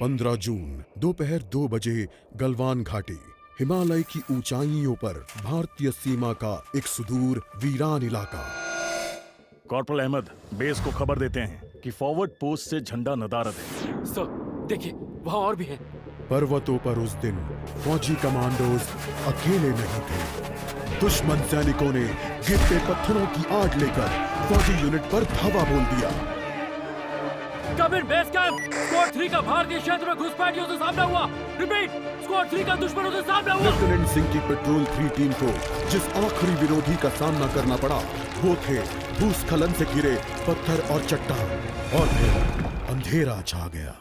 15 जून दोपहर 2 बजे गलवान घाटी, हिमालय की ऊंचाइयों पर भारतीय सीमा का एक सुदूर वीरान इलाका। कॉर्पोरल अहमद, बेस को खबर देते हैं कि फॉरवर्ड पोस्ट से झंडा नदारद है। सर, देखिए वहाँ और भी हैं। पर्वतों पर उस दिन फौजी कमांडोज अकेले नहीं थे। दुश्मन सैनिकों ने गिरते पत्थरों की आग लेकर फौजी यूनिट पर धावा बोल दिया। कम इन बेस कैंप, स्क्वाड 3 का भारतीय क्षेत्र में घुसपैठियों से सामना हुआ। रिपीट, स्क्वाड 3 का दुश्मनों से सामना हुआ। लेफ्टिनेंट सिंह की पेट्रोल 3 टीम को जिस आखिरी विरोधी का सामना करना पड़ा वो थे भूस्खलन से घिरे पत्थर और चट्टान। और फिर अंधेरा छा गया।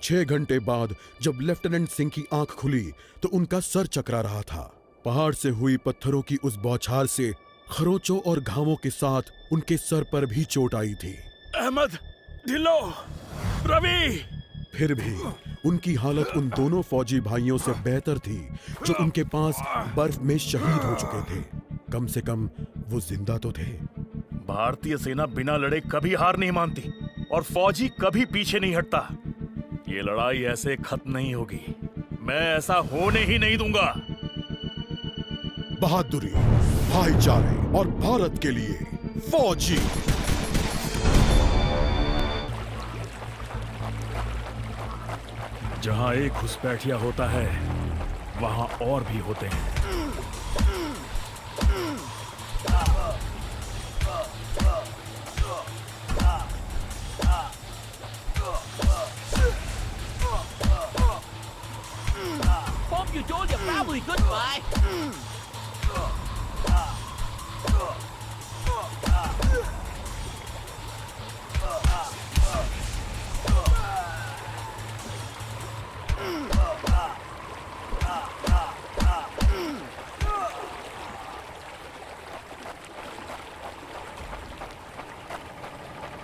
6 घंटे बाद जब लेफ्टिनेंट सिंह की आंख खुली तो उनका सर चकरा रहा था। पहाड़ से हुई पत्थरों की उस बौछार से खरोंचों और घावों के साथ उनके सर पर भी चोट आई थी। अहमद, ढिल्लो, रवि। फिर भी उनकी हालत उन दोनों फौजी भाइयों से बेहतर थी जो उनके पास बर्फ में शहीद हो चुके थे। कम से कम वो जिंदा तो थे। भारतीय सेना बिना लड़े कभी हार नहीं मानती और फौजी कभी पीछे नहीं हटता। ये लड़ाई ऐसे खत्म नहीं होगी। मैं ऐसा होने ही नहीं दूंगा। बहादुरी, भाईचारे और भारत के लिए फौजी। जहां एक घुसपैठिया होता है वहां और भी होते हैं। Hope you told your family goodbye.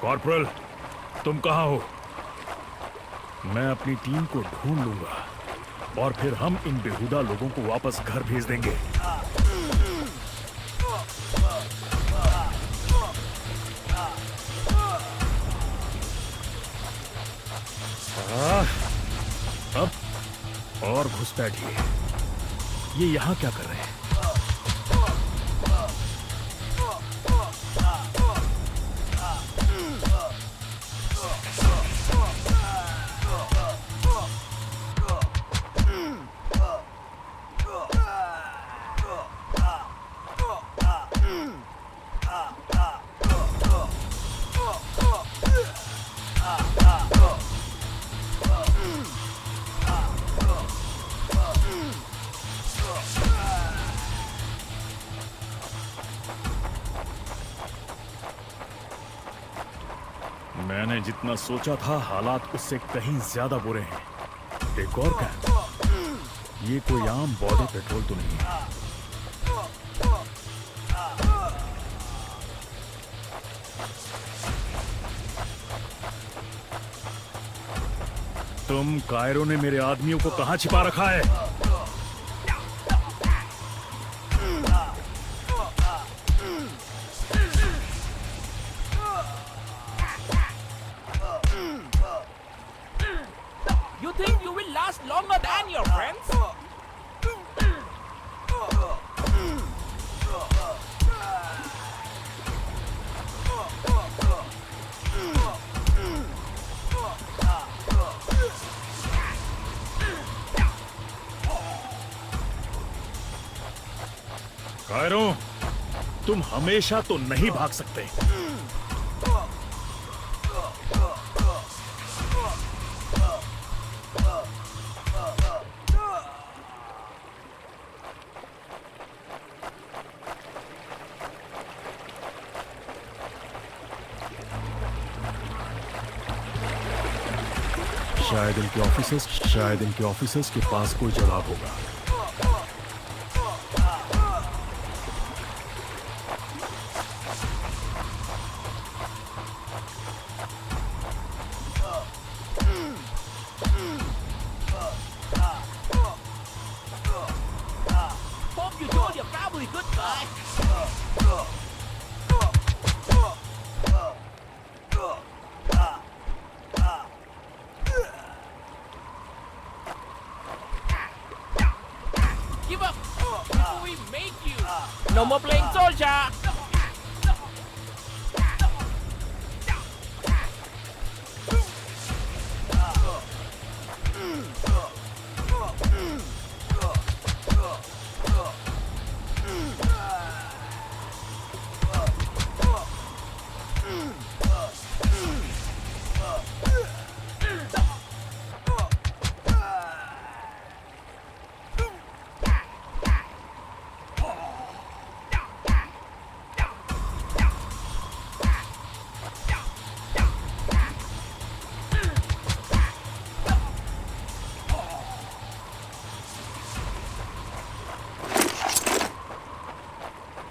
Corporal, तुम कहाँ हो? मैं अपनी टीम को ढूंढ लूंगा और फिर हम इन बेहुदा लोगों को वापस घर भेज देंगे। अब और घुसपैठिए, ये यहाँ क्या कर रहे हैं? मैंने जितना सोचा था हालात उससे कहीं ज्यादा बुरे हैं। एक और कैंप, ये कोई आम बॉर्डर पेट्रोल तो नहीं है। तुम कायरों ने मेरे आदमियों को कहां छिपा रखा है? You think you will last longer than your friends? कायरों, तुम हमेशा तो नहीं भाग सकते। शायद इनके ऑफिसर्स के पास कोई जवाब होगा। Hope you told your family goodbye. No more playing soldier.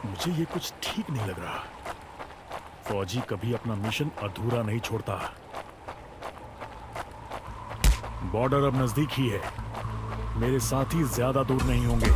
मुझे ये कुछ ठीक नहीं लग रहा। फौजी कभी अपना मिशन अधूरा नहीं छोड़ता। बॉर्डर अब नजदीक ही है। मेरे साथी ज्यादा दूर नहीं होंगे।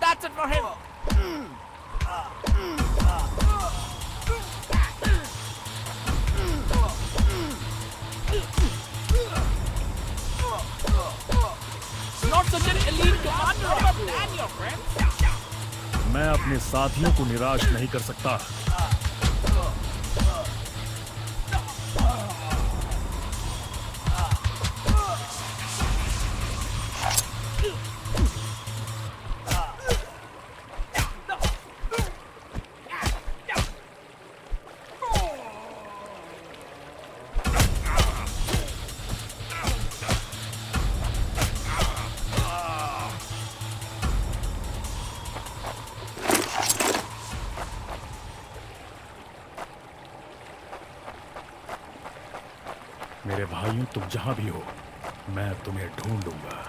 That's it for him. Not such an elite commander than your friends. मैं अपने साथियों को निराश नहीं कर सकता। मेरे भाइयों, तुम जहां भी हो, मैं तुम्हें ढूंढूंगा।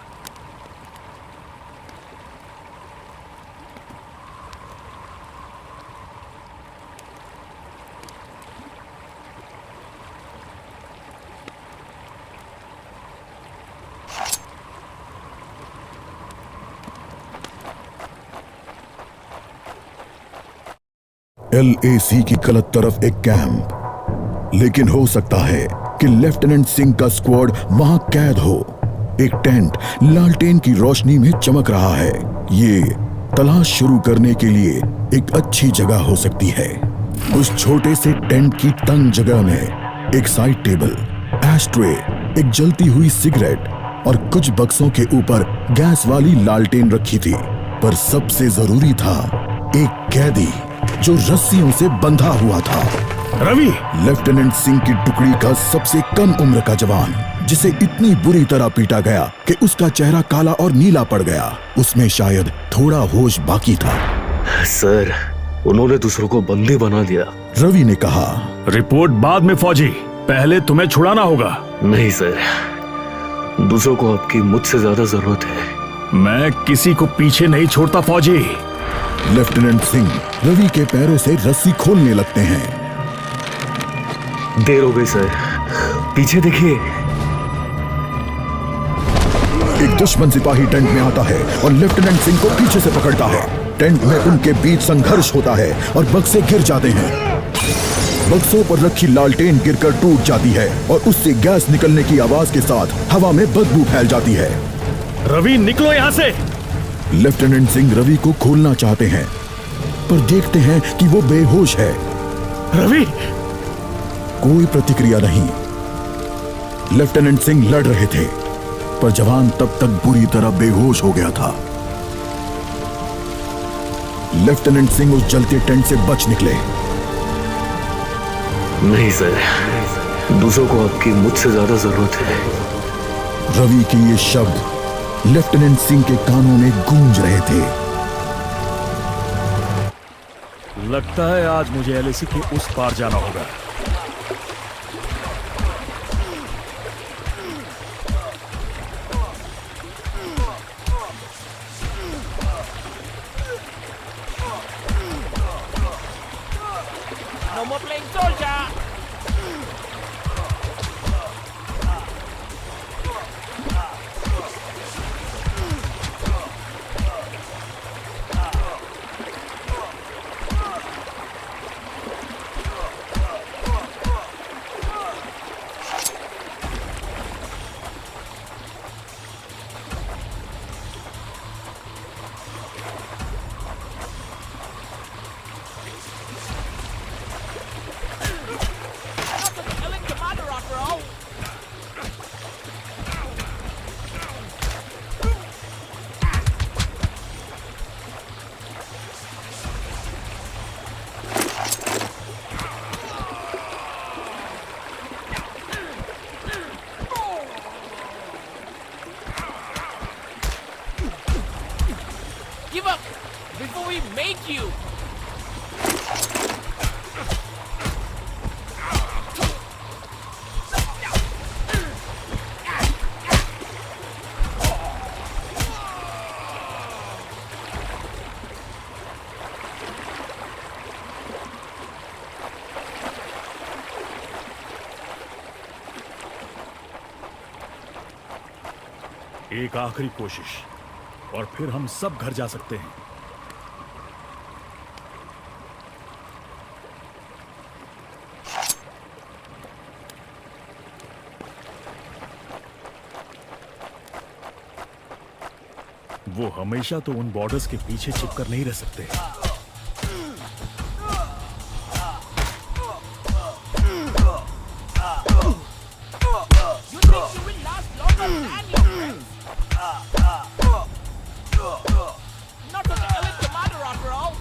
LAC की गलत तरफ एक कैंप, लेकिन हो सकता है कि लेफ्टिनेंट सिंह का स्क्वाड वहां कैद हो। एक टेंट लालटेन की रोशनी में चमक रहा है। ये तलाश शुरू करने के लिए एक अच्छी जगह हो सकती है। उस छोटे से टेंट की तंग जगह में एक साइड टेबल, एशट्रे, एक जलती हुई सिगरेट और कुछ बक्सों के ऊपर गैस वाली लालटेन रखी थी। पर सबसे जरूरी था एक कैदी जो रस्सियों से बंधा हुआ था। रवि! लेफ्टिनेंट सिंह की टुकड़ी का सबसे कम उम्र का जवान, जिसे इतनी बुरी तरह पीटा गया कि उसका चेहरा काला और नीला पड़ गया। उसमें शायद थोड़ा होश बाकी था। सर, उन्होंने दूसरों को बंदी बना दिया। रवि ने कहा, रिपोर्ट बाद में फौजी, पहले तुम्हें छुड़ाना होगा। नहीं सर, दूसरों को आपकी मुझसे ज्यादा जरूरत है। मैं किसी को पीछे नहीं छोड़ता फौजी। लेफ्टिनेंट सिंह रवि के पैरों से रस्सी खोलने लगते हैं। देर हो गई सर, पीछे देखिए। एक दुश्मन सिपाही टेंट में आता है और लेफ्टिनेंट सिंह को पीछे से पकड़ता है। टेंट में उनके बीच संघर्ष होता है और बक्से गिर जाते हैं। बक्सों पर रखी लालटेन गिरकर टूट जाती है और उससे गैस निकलने की आवाज के साथ हवा में बदबू फैल जाती है। रवि, निकलो यहाँ से। लेफ्टिनेंट सिंह रवि को खोलना चाहते हैं, पर देखते हैं कि वो बेहोश है। रवि! कोई प्रतिक्रिया नहीं। लेफ्टिनेंट सिंह लड़ रहे थे, पर जवान तब तक बुरी तरह बेहोश हो गया था। लेफ्टिनेंट सिंह उस जलते टेंट से बच निकले। नहीं सर, दूसरों को आपकी मुझसे ज्यादा जरूरत है। रवि के ये शब्द लेफ्टिनेंट सिंह के कानों में गूंज रहे थे। लगता है आज मुझे LAC के उस पार जाना होगा। Give up before we make you. एक आखिरी कोशिश और फिर हम सब घर जा सकते हैं। वो हमेशा तो उन बॉर्डर्स के पीछे छिपकर नहीं रह सकते। You think you will last longer than your friends? Not such an elite commander after all.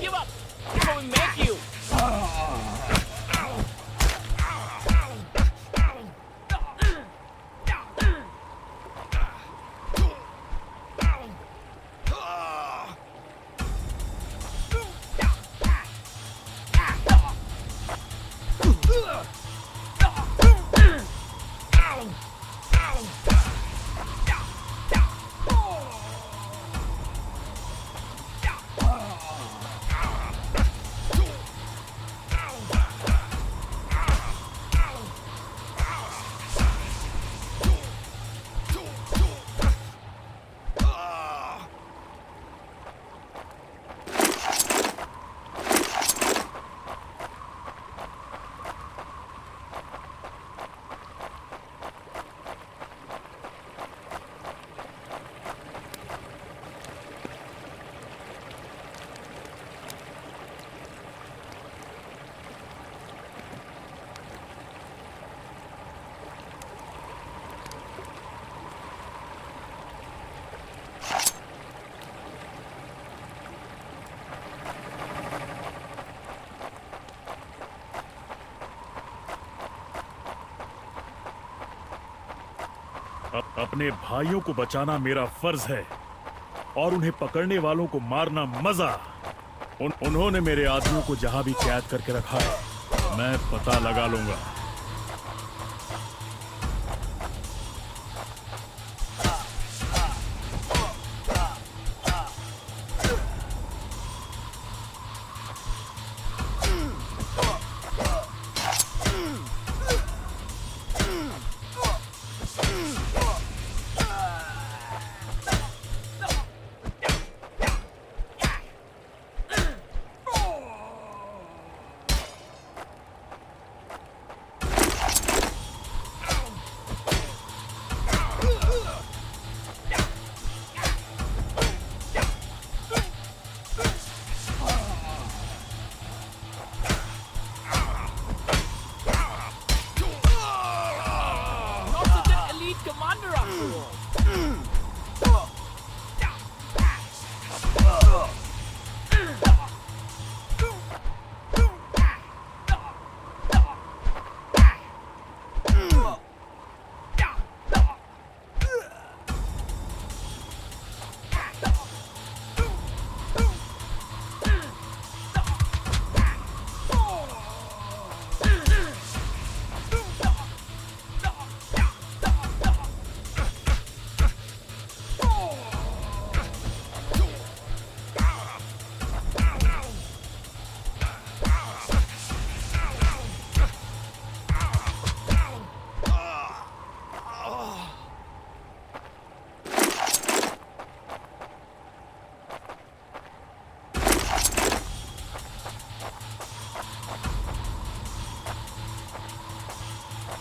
Give up before we make you. अपने भाइयों को बचाना मेरा फर्ज है और उन्हें पकड़ने वालों को मारना मजा। उन्होंने मेरे आदमियों को जहां भी कैद करके रखा है मैं पता लगा लूंगा।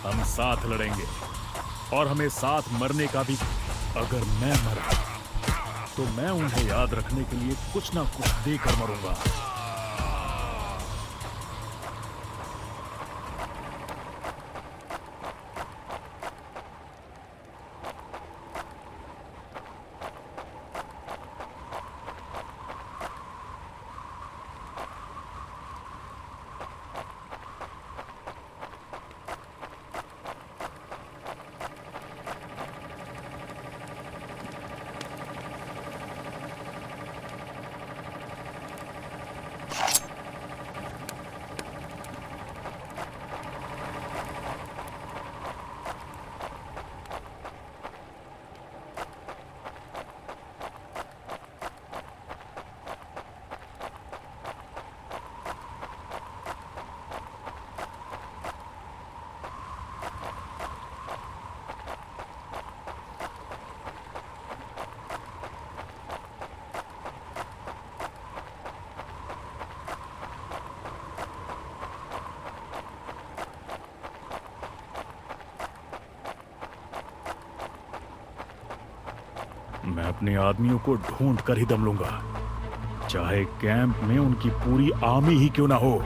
हम साथ लड़ेंगे और हमें साथ मरने का भी। अगर मैं मरा तो मैं उन्हें याद रखने के लिए कुछ ना कुछ देकर मरूंगा। मैं अपने आदमियों को ढूंढ कर ही दम लूंगा, चाहे कैंप में उनकी पूरी आर्मी ही क्यों ना हो।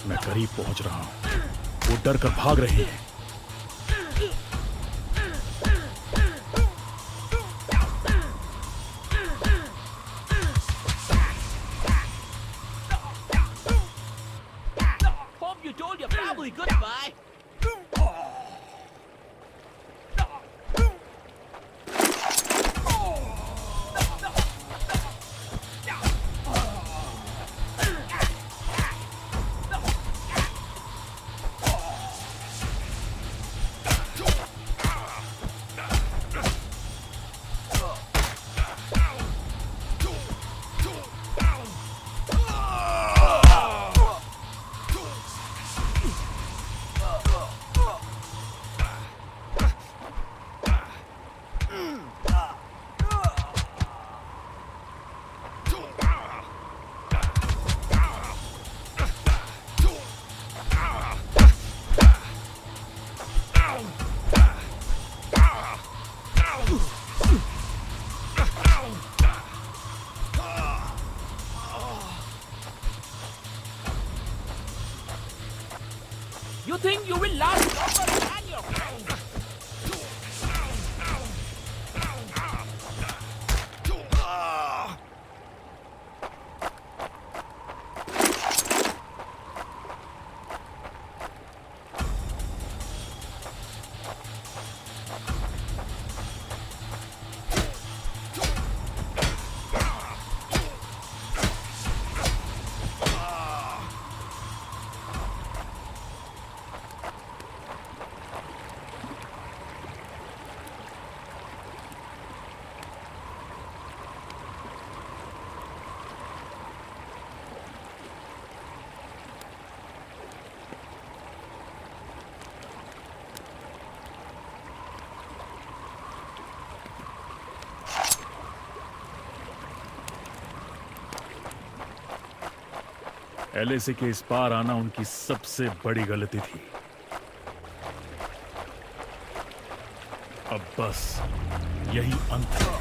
मैं करीब पहुंच रहा हूं। वो डर कर भाग रहे हैं। Hope you told your family goodbye. You think you will last longer than your friends? LAC के इस पार आना उनकी सबसे बड़ी गलती थी। अब बस यही अंत है।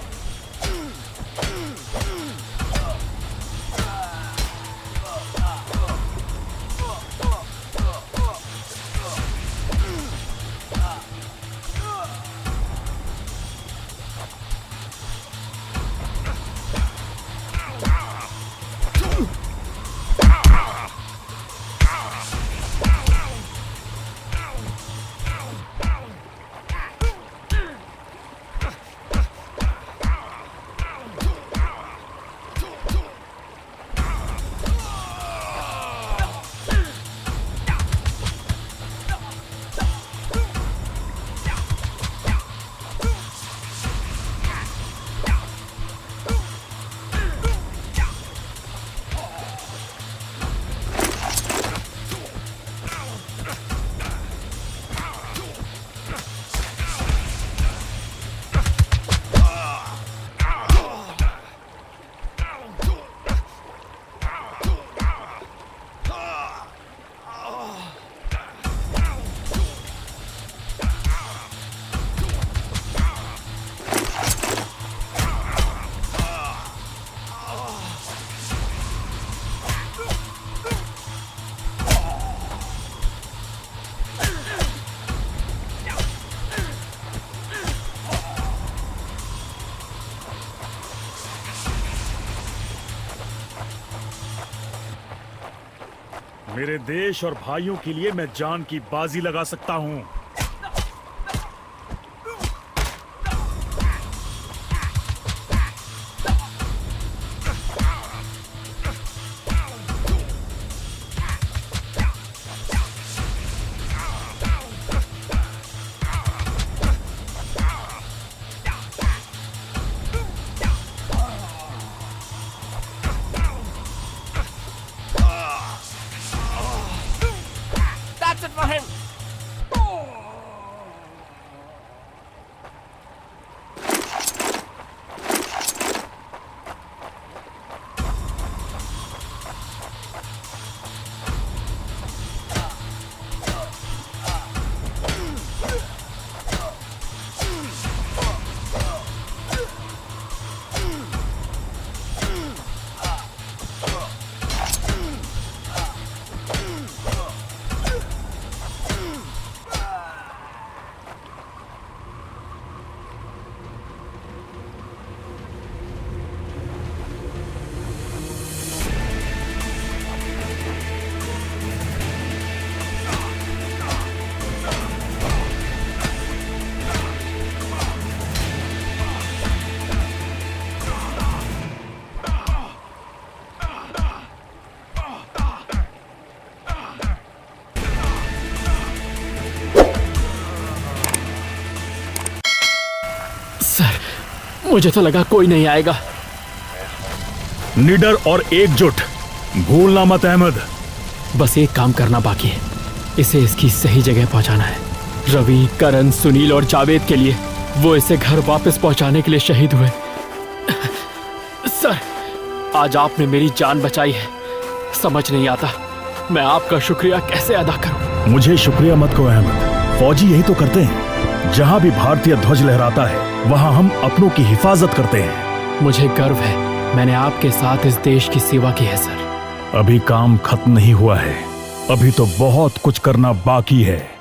मेरे देश और भाइयों के लिए मैं जान की बाजी लगा सकता हूं। That's it for him. Sir, मुझे तो लगा कोई नहीं आएगा। निडर और एकजुट, भूलना मत अहमद। बस एक काम करना बाकी है, इसे इसकी सही जगह पहुंचाना है। रवि, करण, सुनील और जावेद के लिए वो इसे घर वापस पहुंचाने के लिए शहीद हुए। सर, आज आपने मेरी जान बचाई है। समझ नहीं आता मैं आपका शुक्रिया कैसे अदा करूं। मुझे शुक्रिया मत कहो अहमद, फौजी यही तो करते हैं। जहां भी भारतीय ध्वज लहराता है वहां हम अपनों की हिफाजत करते हैं। मुझे गर्व है, मैंने आपके साथ इस देश की सेवा की है सर। अभी काम खत्म नहीं हुआ है, अभी तो बहुत कुछ करना बाकी है।